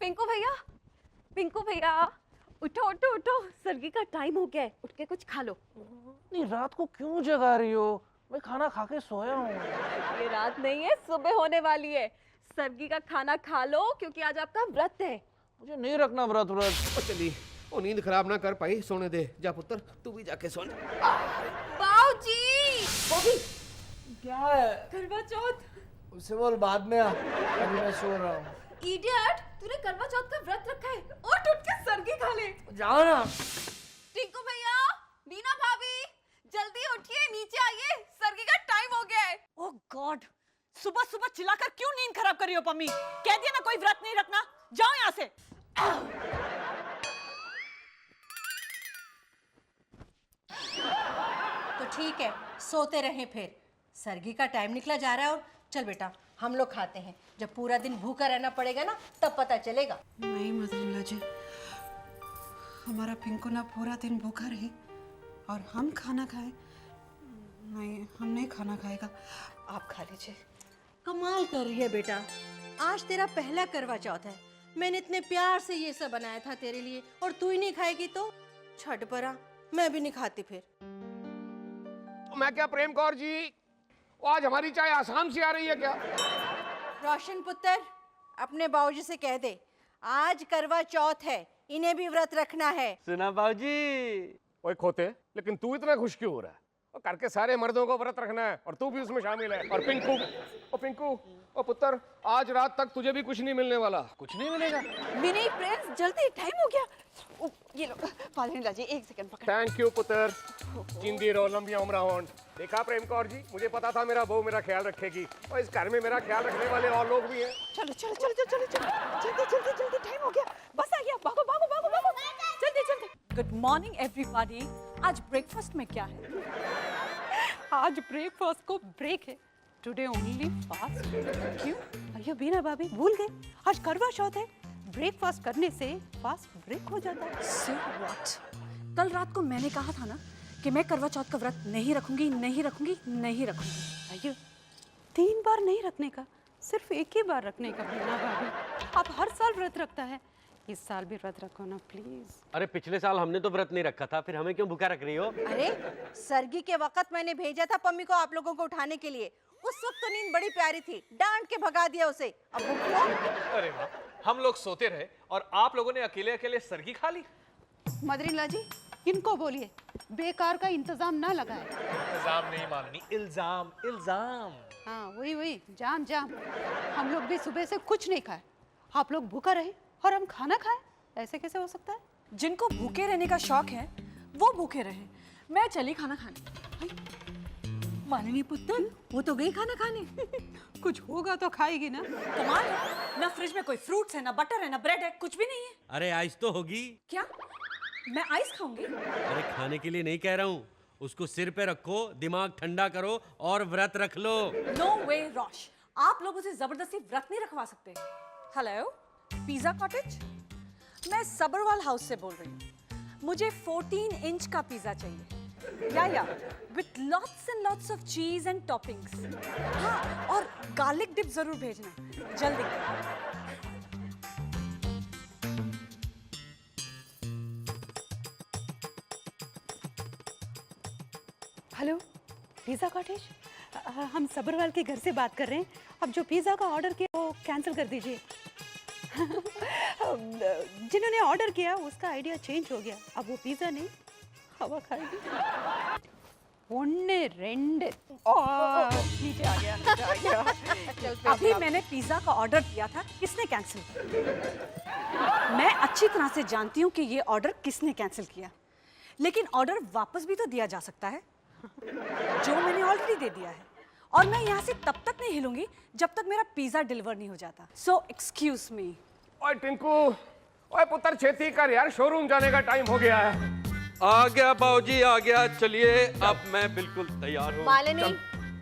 पिंकू भैया, पिंकू भैया, उठो उठो उठो, सर्गी का टाइम हो गया है, उठ के कुछ खा लो। नहीं, रात को क्यों जगा रही हो? मैं खाना खा के सोया हूँ। ये रात नहीं है, सुबह होने वाली है। सर्गी का खाना खा लो क्योंकि आज आपका व्रत है। मुझे नहीं रखना व्रत। चली वो नींद खराब ना कर पाई, सोने दे। जा पुत्र, तू भी जाके सोने। बाऊजी, बॉबी, क्या है? करवा चौथ। उससे बोल बाद में आ, अभी मैं सो रहा हूँ। इडियट, तूने करवा चौथ का व्रत रखा है। उठ उठ के सर्गी खा ले। जाओ ना। टिंकू भैया, बीना भाभी, जल्दी उठिए, नीचे आइए, सर्गी का टाइम हो गया है। ओह गॉड, सुबह सुबह चिल्लाकर क्यों नींद खराब कर रही हो पम्मी? कह दिया ना कोई व्रत नहीं रखना, जाओ यहाँ से। तो ठीक है, सोते रहें फिर। सर्गी का टाइम निकला जा रहा है और चल बेटा हम लोग खाते हैं। जब पूरा दिन भूखा रहना पड़ेगा ना तब पता चलेगा। नहीं मदरिल्ला जी, हमारा पिंकू ना पूरा दिन भूखा रहे और हम खाना खाए। नहीं, हम नहीं खाना खाएगा, आप खा लीजिए। कमाल कर रही है बेटा, आज तेरा पहला करवा चौथ है। मैंने इतने प्यार से ये सब बनाया था तेरे लिए और तू ही नहीं खाएगी तो छठ परा, मैं भी नहीं खाती फिर। मैं क्या प्रेम कौर जी, वो आज हमारी चाय आसाम से आ रही है क्या? रोशन पुत्र, अपने बाबूजी से कह दे आज करवा चौथ है, इन्हें भी व्रत रखना है। सुना बाबूजी? ओए खोते, लेकिन तू इतना खुश क्यों हो रहा है? और करके सारे मर्दों को व्रत रखना है और तू भी उसमें शामिल है। और पिंकू, ओ पुत्र, आज रात तक तुझे भी कुछ नहीं मिलने वाला। कुछ नहीं मिलेगा। विनय प्रिंस, जल्दी, टाइम हो गया। ये लो पालनीला जी, एक सेकंड पकड़। थैंक यू पुत्र, जिंदी रहो, लंबी उम्र हो। देखा प्रेम कौर जी, मुझे पता था मेरा बहू मेरा ख्याल रखेगी और इस घर में मेरा ख्याल रखने वाले और लोग भी हैं। चलो चलो चलो चलो चलो चलो, जल्दी जल्दी जल्दी, टाइम हो गया, बस आ गया, भागो भागो भागो भागो, जल्दी जल्दी। Good morning everybody. आज ब्रेकफास्ट में क्या है? आज ब्रेकफास्ट को ब्रेक है। Today only fast. क्यों? अयो बीना भाभी भूल गए, आज करवा चौथ है। ब्रेकफास्ट करने से फास्ट ब्रेक हो जाता है। So what? कल रात को मैंने कहा था ना कि मैं करवा चौथ का व्रत नहीं रखूंगी, नहीं रखूंगी, नहीं रखूंगी। अयो 3 बार नहीं रखने का, सिर्फ एक ही बार रखने का बीना भाभी। आप हर साल व्रत रखता है, इस साल भी व्रत रखो ना प्लीज। अरे पिछले साल हमने तो व्रत नहीं रखा था, फिर हमें क्यों भूखा रख रही हो? अरे सर्गी के वक्त मैंने भेजा था पम्मी को आप लोगों को उठाने के लिए। उस वक्त तो नींद बड़ी प्यारी थी, डांट के भगा दिया उसे। अब भूख हुआ? अरे वाह, हम लोग सोते रहे और आप लोगों ने अकेले अकेले सर्गी खा ली। मदरिल्ला जी, इनको बोलिए बेकार का इंतजाम ना लगाए। इल्जाम नहीं माननी, इल्जाम इल्जाम। हाँ वही जाम जाम। हम लोग भी सुबह से कुछ नहीं खाए, आप लोग भूखा रहे और हम खाना खाए, ऐसे कैसे हो सकता है? जिनको भूखे रहने का शौक है वो भूखे रहे, मैं चली खाना खाने। माननीय पुत्र, वो तो गई खाना खाने। कुछ होगा तो खाएगी ना। कमाल है, ना फ्रिज में कोई फ्रूट्स है, ना बटर है, ना ब्रेड है, कुछ भी नहीं है। अरे आइस तो होगी। क्या मैं आइस खाऊंगी? अरे खाने के लिए नहीं कह रहा हूँ, उसको सिर पे रखो, दिमाग ठंडा करो और व्रत रख लो। नो वे रॉश, आप लोग उसे जबरदस्ती व्रत नहीं रखवा सकते। हेलो, पिज्जा कॉटेज, मैं सबरवाल हाउस से बोल रही हूँ। मुझे 14 इंच का पिज्जा चाहिए, या with lots and lots of चीज एंड टॉपिंग्स। हाँ, और गार्लिक डिप जरूर भेजना, जल्दी। हेलो, पिज़्ज़ा कॉटेज, हम सबरवाल के घर से बात कर रहे हैं। अब जो पिज़्ज़ा का ऑर्डर किया वो कैंसिल कर दीजिए। जिन्होंने ऑर्डर किया उसका आइडिया चेंज हो गया, अब वो पिज़्ज़ा नहीं हवा खाएगी। नीचे आ गया। अभी मैंने पिज्जा का ऑर्डर दिया था, किसने कैंसिल किया? मैं अच्छी तरह से जानती हूँ कि ये ऑर्डर किसने कैंसिल किया, लेकिन ऑर्डर वापस भी तो दिया जा सकता है, जो मैंने ऑलरेडी दे दिया है। और मैं यहाँ से तब तक नहीं हिलूंगी जब तक मेरा पिज्जा डिलीवर नहीं हो जाता। So excuse me. ओए टिंकू, ओए पुत्र, छेती कर यार, शोरूम जाने का टाइम हो गया है। आ गया बाबूजी, आ गया। चलिए, अब मैं बिल्कुल तैयार हूँ। मालिनी,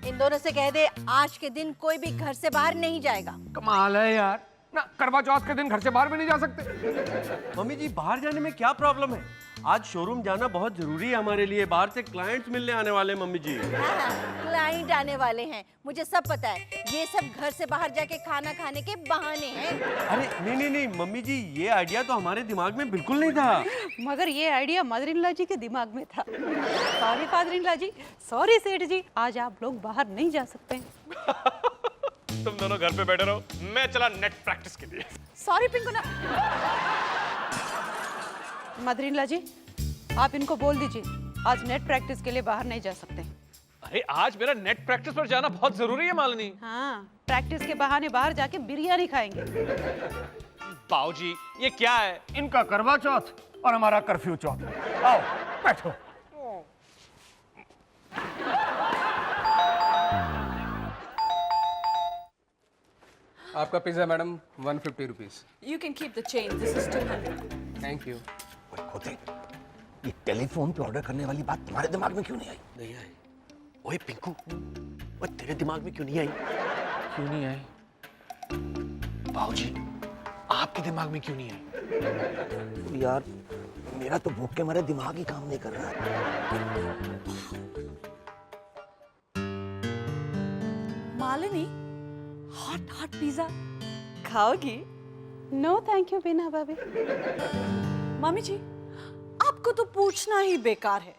इन दोनों से कह दे आज के दिन कोई भी घर से बाहर नहीं जाएगा। कमाल है यार, ना करवा चौथ के दिन घर से बाहर भी नहीं जा सकते। मम्मी जी, बाहर जाने में क्या प्रॉब्लम है? आज शोरूम जाना बहुत जरूरी है हमारे लिए। बाहर से क्लाइंट्स मिलने आने वाले हैं मम्मी जी। क्लाइंट आने वाले हैं, मुझे सब पता है। ये सब घर से बाहर जाके खाना खाने के बहाने हैं। अरे नहीं नहीं नहीं मम्मी जी, ये आइडिया तो हमारे दिमाग में बिल्कुल नहीं था। मगर ये idea mother in law ji के दिमाग में था। Sorry father in law ji, sorry सेठ जी, आज आप लोग बाहर नहीं जा सकते। तुम दोनों घर पे बैठे रहो, मैं चला नेट प्रैक्टिस के लिए। सॉरी पिंकू ना। मदर इन लॉ जी, आप इनको बोल दीजिए आज नेट प्रैक्टिस के लिए बाहर नहीं जा सकते। अरे आज मेरा नेट प्रैक्टिस पर जाना बहुत जरूरी है मालिनी। हाँ, प्रैक्टिस के बहाने बाहर जाके बिरयानी खाएंगे। बाबूजी ये क्या है? इनका करवा चौथ और हमारा कर्फ्यू चौथ। आओ बैठो। आपका pizza madam 150 rupees. You can keep the change. This is 200. Thank you. खोते, ये टेलीफोन पे ऑर्डर करने वाली बात तुम्हारे दिमाग में क्यों नहीं आई? नहीं आई। ओए पिंकू, वो तेरे दिमाग में क्यों नहीं आई? क्यों नहीं आए? बाबूजी आपके दिमाग में क्यों नहीं आई? यार मेरा तो भूख के मारे दिमाग ही काम नहीं कर रहा है। मालिनी, हॉट हॉट पिज्जा खाओगी? नो थैंक यू बीना भाभी। मम्मी जी, आपको तो पूछना ही बेकार है,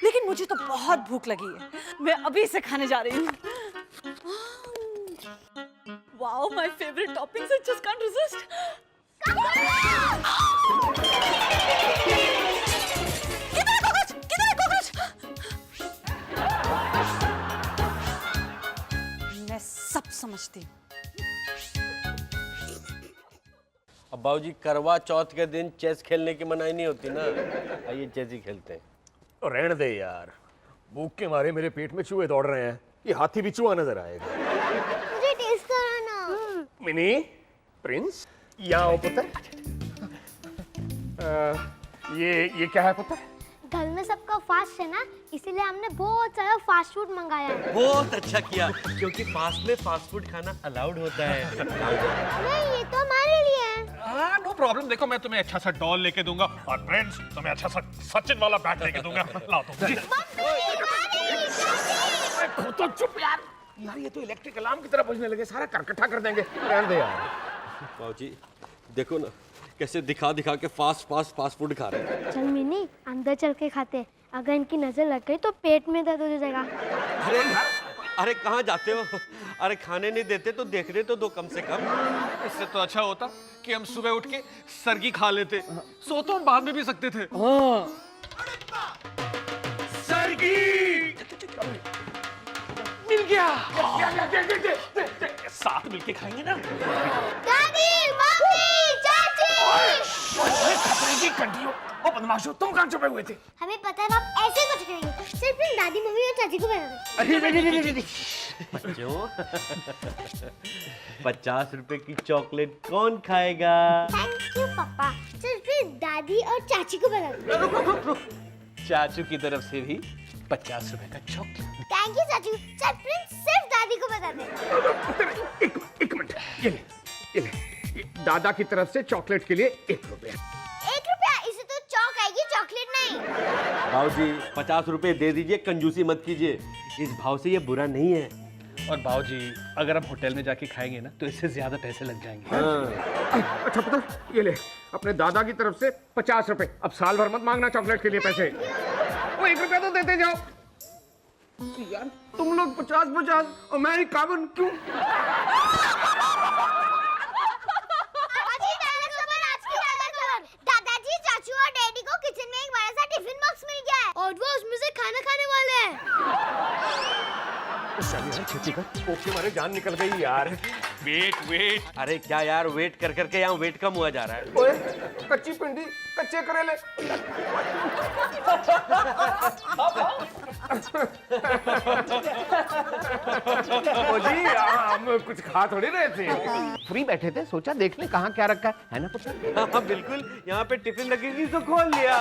लेकिन मुझे तो बहुत भूख लगी है। मैं अभी से खाने जा रही हूँ। Wow, my favourite toppings, I just can't resist. किधर है कॉकरोच? किधर है कॉकरोच? मैं सब समझती हूँ। अब बाबूजी करवा चौथ के दिन चेस खेलने की मनाही नहीं होती ना। आइए चेस ही खेलते हैं। तो रहने दे यार, भूख के मारे मेरे पेट में चूहे दौड़ रहे हैं। ये हाथी भी चूहा नजर आएगा। मुझे टेस्ट कराना। मिनी, प्रिंस, यहाँ आओ पुत्र। ये क्या है पुत्र? घर में सबका फास्ट है ना, इसीलिए हमने बहुत सारा फास्ट फूड मंगाया है। बहुत अच्छा किया, क्योंकि फास्ट में फास्ट फूड खाना अलाउड होता है। नहीं, ये तो हमारे लिए है। हाँ नो प्रॉब्लम। देखो मैं तुम्हें अच्छा सा डॉल लेके दूंगा और प्रिंस तुम्हें अच्छा सा सचिन वाला बैट लेके दूंगा। लाओ तुम जी। तो चुप यार। यार ये तो इलेक्ट्रिक अलार्म की तरह बजने लगे, सारा करकट्ठा कर देंगे। रहने दे यार। बाबूजी देखो ना कैसे दिखा दिखा के फास्ट फूड खा रहे हैं। चल मिनी, अंदर चल के खाते। अगर इनकी नजर लग गई तो पेट में दर्द हो जाएगा। अरे अरे कहाँ जाते हो? अरे खाने नहीं देते तो देखने तो दो कम से कम। इससे तो अच्छा होता कि हम सुबह उठ के सरगी खा लेते। सो तो हम बाद में भी सकते थे। सरगी मिल गया। साथ मिलके खाएंगे ना। दादी, मम्मी, चाची। खतरे की कंटियों। ओ बदमाशों, तुम कहाँ छुपे हुए थे? हमें पता है आप ऐसे ही कुछ करेंगे। सिर्फ इन दादी, मम्मी और चाची को बता दो। अरे बच्चों 50 रुपए की चॉकलेट कौन खाएगा? थैंक यू पापा। सिर्फ इन दादी और चाची को बता दो। चाचू की तरफ से भी 50 रुपए का चॉकलेट। थैंक यू चाचू। चल प्रिंस, सिर्फ दादी को बता दे। एक मिनट, ये ले। ये दादा की तरफ से चॉकलेट के लिए 1 रुपया। 1 रुपया? इसे तो चौक आएगी, चॉकलेट नहीं। बाबूजी 50 रुपए दे दीजिए, कंजूसी मत कीजिए। इस भाव से ये बुरा नहीं है। और बाबूजी अगर हम होटल में जाके खाएंगे ना तो इससे ज्यादा पैसे लग जाएंगे। अच्छा पुत्र, ये ले अपने दादा की तरफ से 50 रुपए। अब साल भर मत मांगना चॉकलेट के लिए पैसे। वो 1 रुपया तो देते जाओ यार। तुम लोग 50 और मैं 51 क्यों? दादाजी, चाचू और डैडी को किचन में एक बड़ा सा टिफिन बॉक्स मिल गया है और वो उसमें से खाना खाने वाले हैं। खेती कर, भूख के मारे जान निकल गई यार। वेट। अरे क्या यार, वेट कर करके यहाँ वेट कम हुआ जा रहा है। ओए, कच्ची पिंडी, कच्चे करेले। ओ जी, हम कुछ खा थोड़ी रहे थे, फ्री बैठे थे, सोचा देख ले कहाँ क्या रखा है ना पुत्र? हाँ बिल्कुल, यहाँ पे टिफिन लगी थी तो खोल लिया।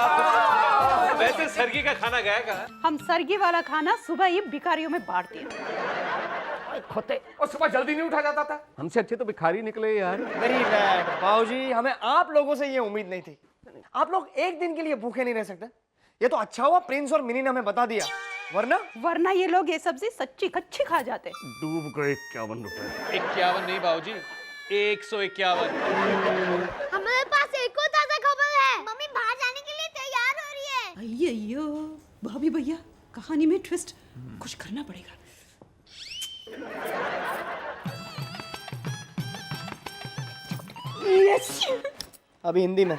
वैसे सरगी का खाना गया कहाँ? हम सरगी वाला खाना सुबह ही भिखारियों में बांटते हैं। खोते, और सुबह जल्दी नहीं उठा जाता था। हमसे अच्छे तो भिखारी निकले यार। वेरी बैड बाबूजी, हमें आप लोगों से ये उम्मीद नहीं थी। आप लोग एक दिन के लिए भूखे नहीं रह सकते? ये तो अच्छा हुआ प्रिंस और मिनी ने हमें बता दिया, वरना ये लोग ये सब्जी सच्ची कच्ची खा जाते। डूब गए 51 रुपए। 51 नहीं बाबूजी, 151। हमारे पास एक और ताजा खबर है। मम्मी बाहर जाने के लिए तैयार हो रही है। अయ్యో भाभी भैया, कहानी में ट्विस्ट, कुछ करना पड़ेगा। अभी हिंदी में।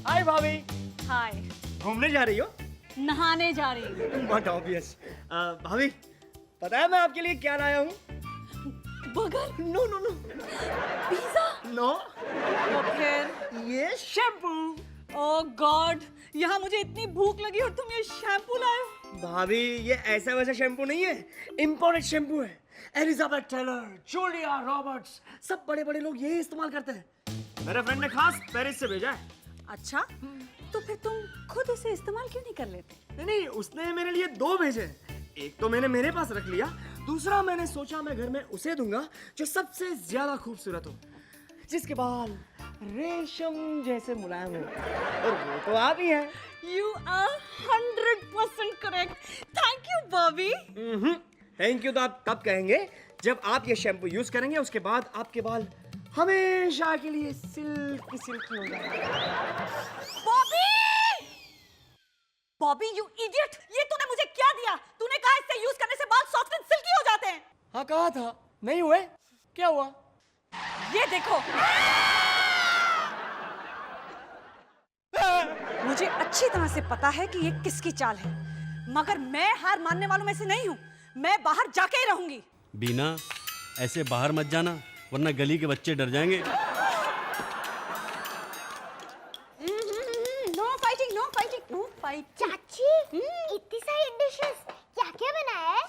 हाय भाभी। हाय। घूमने जा रही हो? नहाने जा रही हूँ। Not obvious. भाभी पता है मैं आपके लिए क्या लाया हूँ? Burger? No no no. Pizza? No. तो फिर ये शैम्पू। ओह गॉड, यहाँ मुझे इतनी भूख लगी और तुम ये शैम्पू लाए हो? भाभी ये ऐसा वैसा शैम्पू नहीं है, इम्पोर्टेड शैम्पू है। एलिजाबेथ टेलर, जूलिया रॉबर्ट्स, सब बड़े बड़े लोग यही इस्तेमाल करते हैं। मेरे फ्रेंड ने खास पेरिस से भेजा है। अच्छा, तो फिर तुम खुद इसे इस्तेमाल क्यों नहीं कर लेते? नहीं, उसने मेरे लिए 2 भेजे। एक तो मैंने मेरे पास रख लिया, दूसरा मैंने सोचा मैं घर में उसे दूंगा जो सबसे ज्यादा खूबसूरत हो, जिसके बाल रेशम जैसे मुलायम हो, और वो तो आप ही हैं। You are 100% correct. Thank you, Bobby. Thank you तो आप कब कहेंगे? जब आप ये शैम्पू यूज करेंगे, उसके बाद आपके बाल हमेशा के लिए सिल्की सिल्की हो जाएंगे। Bobby! Bobby, you idiot! ये तूने मुझे क्या दिया? तूने कहा इससे यूज करने से बाल सॉफ्ट एंड सिल्की हो जाते हैं। हाँ कहा था, नहीं हुए? क्या हुआ? ये देखो। मुझे अच्छी तरह से पता है कि ये किसकी चाल है, मगर मैं हार मानने वालों में से नहीं हूँ। मैं बाहर जाके ही रहूंगी। बीना, ऐसे बाहर मत जाना, वरना गली के बच्चे डर जाएंगे। No fighting, no fighting, no fighting. चाची, इतनी सारी डिशेस, क्या क्या बनाया है?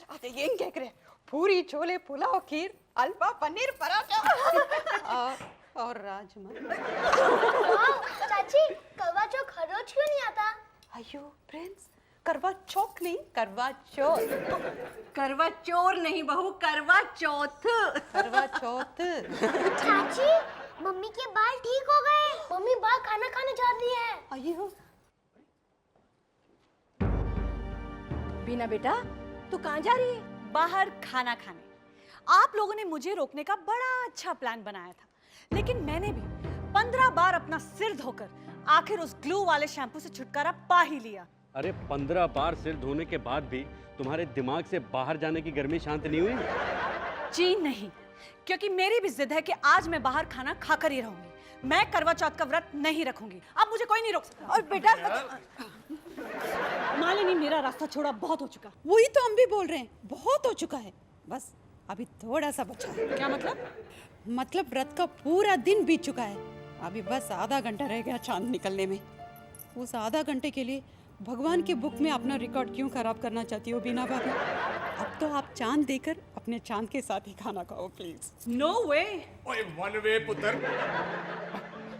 अरे ये क्या करे? पूरी, छोले, पुलाव, खीर, हलवा, पनीर, पराठा और राजमा। चाची, करवा चौथ हर रोज क्यों नहीं आता? अयो प्रिंस, करवा चौक नहीं, करवा चौथ। करवा चोर नहीं बहू, करवा चौथ। करवा चौथ। चाची, मम्मी के बाल ठीक हो गए। मम्मी बाहर खाना खाने जा रही है। अयो बीना बेटा, तू कहाँ जा रही है? बाहर खाना खाने। आप लोगों ने मुझे रोकने का बड़ा अच्छा प्लान बनाया था, लेकिन मैंने भी 15 बार अपना सिर धोकर आखिर उस ग्लू वाले शैम्पू से छुटकारा पा ही लिया। अरे 15 बार सिर धोने के बाद भी तुम्हारे दिमाग से बाहर जाने की गर्मी शांत नहीं हुई? जी नहीं, क्योंकि मेरी भी जिद है कि आज मैं बाहर खाना खाकर ही रहूंगी। मैं करवा चौथ का व्रत नहीं रखूंगी। अब मुझे कोई नहीं रोक सकता। और बेटा मालिनी, मेरा रास्ता छोड़ा बहुत हो चुका। वही तो हम भी बोल रहे हैं, बहुत हो चुका है, बस अभी थोड़ा सा बचा है। क्या मतलब? मतलब व्रत का पूरा दिन बीत चुका है, अभी बस आधा घंटा रह गया चांद निकलने में। उस आधा घंटे के लिए भगवान की बुक में अपना रिकॉर्ड क्यों खराब करना चाहती हो बीना भाभी? अब तो आप चांद देकर अपने चांद के साथ ही खाना खाओ प्लीज। नो वे। ओए वन वे पुत्र।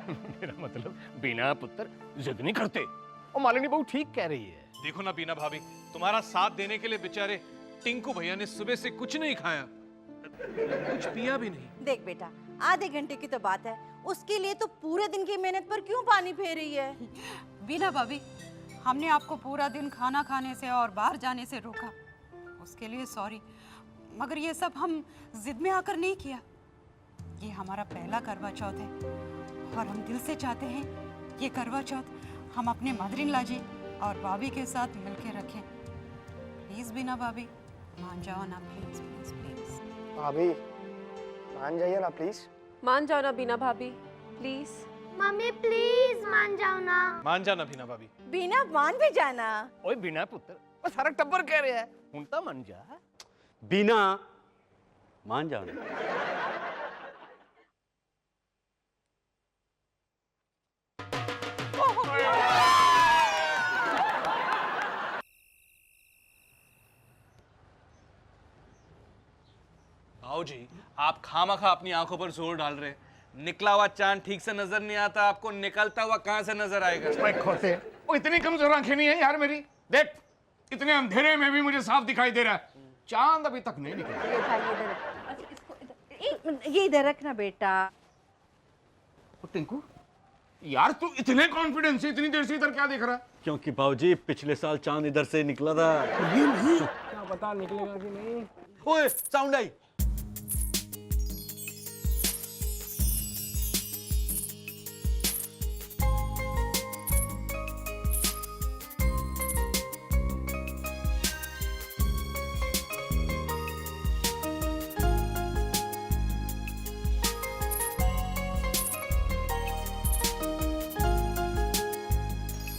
मेरा मतलब बिना पुत्र जिद नहीं करते। और मालिनी बहू ठीक कह रही है। देखो ना बीना भाभी, तुम्हारा साथ देने के लिए बेचारे टिंकू भैया ने सुबह से कुछ नहीं खाया, कुछ पिया भी नहीं। देख बेटा, आधे घंटे की तो बात है, उसके लिए तो पूरे दिन की मेहनत पर क्यों पानी फेर रही है? बीना भाभी, हमने आपको पूरा दिन खाना खाने से और बाहर जाने से रोका, उसके लिए सॉरी, मगर ये सब हम जिद में आकर नहीं किया। ये हमारा पहला करवा चौथ है और हम दिल से चाहते हैं ये करवा चौथ हम अपने मदर इन लॉ जी और भाभी के साथ मिलके रखें। प्लीज बीना भाभी, मान जाओ ना, प्लीज प्लीज प्लीज। भाभी मान जाइए ना प्लीज। मान जाओ ना बीना भाभी, प्लीज। मम्मी प्लीज मान जाओ ना। मान जाना बीना भाभी। बीना मान भी जाना। ओए बिना पुत्र, वो सारा टब्बर कह रहा है, उनता मन जा। बीना, मान जाओ ना। भाऊ जी, आप खामखा अपनी आंखों पर जोर डाल रहे हैं। निकला हुआ चांद ठीक से नजर नहीं आता, आपको निकलता हुआ कहां से नजर आएगा? ओए खोते, वो इतनी कमजोर आंखें नहीं है यार मेरी। देख, इतने अंधेरे में भी मुझे साफ दिखाई दे रहा है। चांद अभी तक नहीं निकला। ये इधर रखना बेटा। टिंकू यार तू इतने कॉन्फिडेंस से इतनी देर से इधर क्या देख रहा है? क्योंकि बाबूजी पिछले साल चांद इधर से निकला था। ये नहीं क्या पता निकलेगा कि नहीं। ओए साउंड आई।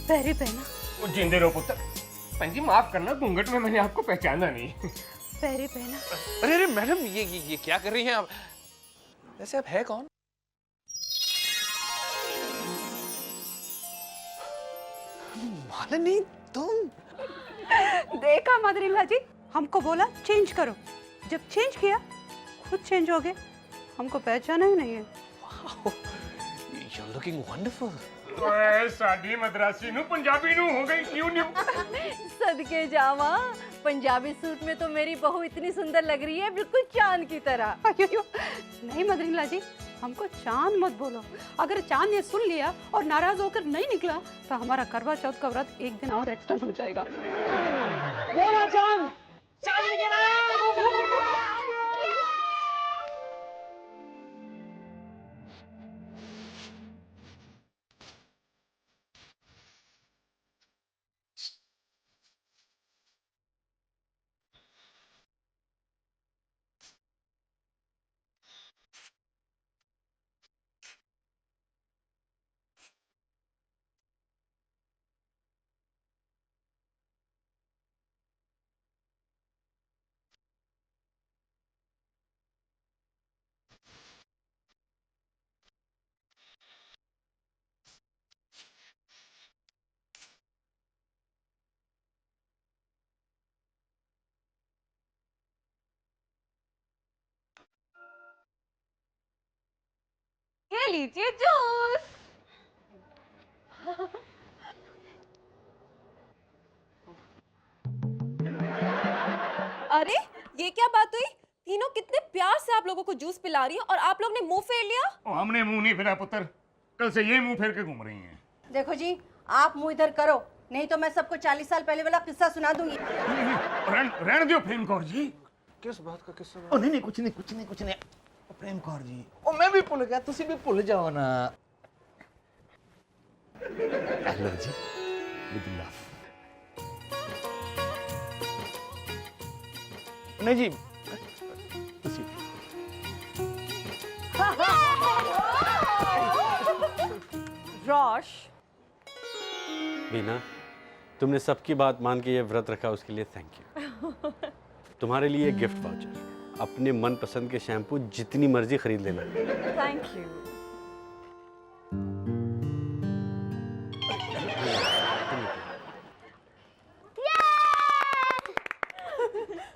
पैरी पहना, वो जिंदे रहो पुत्र। पंजी माफ करना, घूंघट में मैंने आपको पहचाना नहीं। पैरी पहना। अरे अरे मैडम ये क्या कर रही हैं आप? वैसे आप है कौन? मालिनी तुम? देखा मदर-इन-लॉ जी, हमको बोला चेंज करो, जब चेंज किया खुद चेंज हो गए, हमको पहचाना ही नहीं है। You're looking wonderful. साडी मद्रासी नु पंजाबी नु हो गई क्यों नहीं? सदके जावा, पंजाबी सूट में तो मेरी बहू इतनी सुंदर लग रही है, बिल्कुल चांद की तरह। अयो, नहीं मदर-इन-लॉ जी, हमको चांद मत बोलो। अगर चांद ने सुन लिया और नाराज होकर नहीं निकला तो हमारा करवा चौथ का व्रत एक दिन और एक्सटेंड हो जाएगा। बोला चांद, चांद के नाम। ये लीजिए जूस। अरे ये क्या बात हुई? तीनों कितने प्यार से आप लोगों को जूस पिला रही हैं और आप लोग ने मुंह फेर लिया। हमने मुंह नहीं फेरा पुत्र, कल से ये मुंह फेर के घूम रही हैं। देखो जी, आप मुंह इधर करो, नहीं तो मैं सबको 40 साल पहले वाला किस्सा सुना दूंगी। रहने दो प्रेम कौर जी। किस बात का किस्सा? ओ नहीं कुछ नहीं प्रेम कौर जी। ओ मैं भी भूल गया, तुसी भी भूल जाओ ना। हेलो जी, विद लव। नहीं जी, तुसी रॉश, बीना, तुमने सबकी बात मान के ये व्रत रखा, उसके लिए थैंक यू। तुम्हारे लिए गिफ्ट वाउचर, अपने मनपसंद के शैम्पू जितनी मर्जी खरीद लेना। Thank you.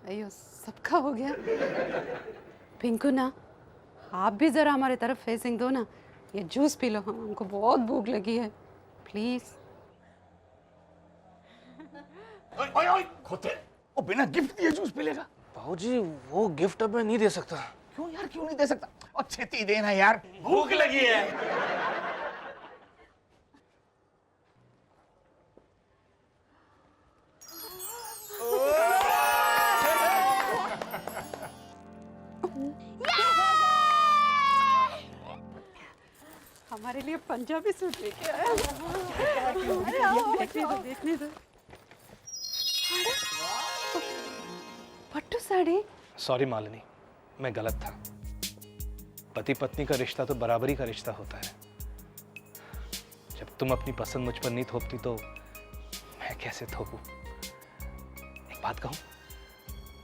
अयो, सबका हो गया। पिंकू ना, आप भी जरा हमारे तरफ फेसिंग दो ना, ये जूस पी लो, हमको बहुत भूख लगी है, प्लीज। ओए ओए खोते, ओ बिना गिफ्ट दिए जूस पी लेगा? बाबूजी वो गिफ्ट अब मैं नहीं दे सकता। क्यों यार, क्यों नहीं दे सकता? और छेती देना यार, भूख लगी है। हमारे लिए पंजाबी सूट लेके आया। अरे आओ, देखने दो। पट्टू साड़ी। सॉरी मालिनी, मैं गलत था। पति पत्नी का रिश्ता तो बराबरी का रिश्ता होता है। जब तुम अपनी पसंद मुझ पर नहीं थोपती तो मैं कैसे थोपूं? एक बात कहूं,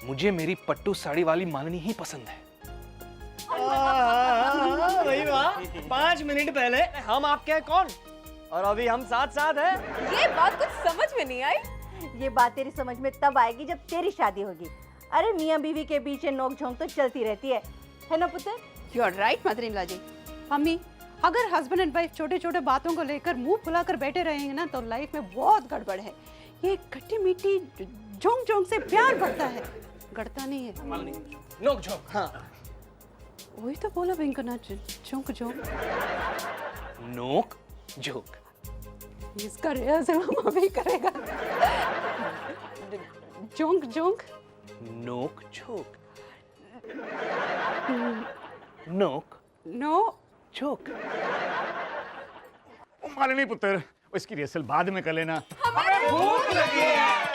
मुझे मेरी पट्टू साड़ी वाली मालिनी ही पसंद है। वही वाह, 5 मिनट पहले हम आपके कौन और अभी हम साथ साथ हैं। ये बात कुछ समझ में नहीं आई। ये बात तेरी समझ में तब आएगी जब तेरी शादी होगी। अरे मियाँ बीवी के बीच नोक झोंक तो चलती रहती है ना पुत्र? You are right mother in law ji. Mummy, अगर हस्बैंड एंड वाइफ छोटे छोटे बातों को लेकर मुंह फुलाकर बैठे रहेंगे ना तो लाइफ में बहुत गड़बड़ है। ये खट्टी मीठी झोंक झोंक से प्यार बढ़ता है, गड़ता नहीं है। नोक झोंक, हाँ वही तो बोला पिंकू ना, झोंक झोंक। नोक झोंक। इसका रिहर्सल हम अभी करेगा। जोंक जोंक। नोक झोंक। नोक नो झोंक। मालिनी पुत्र, इसकी रिहर्सल बाद में कर लेना। हमें भूख लगी है।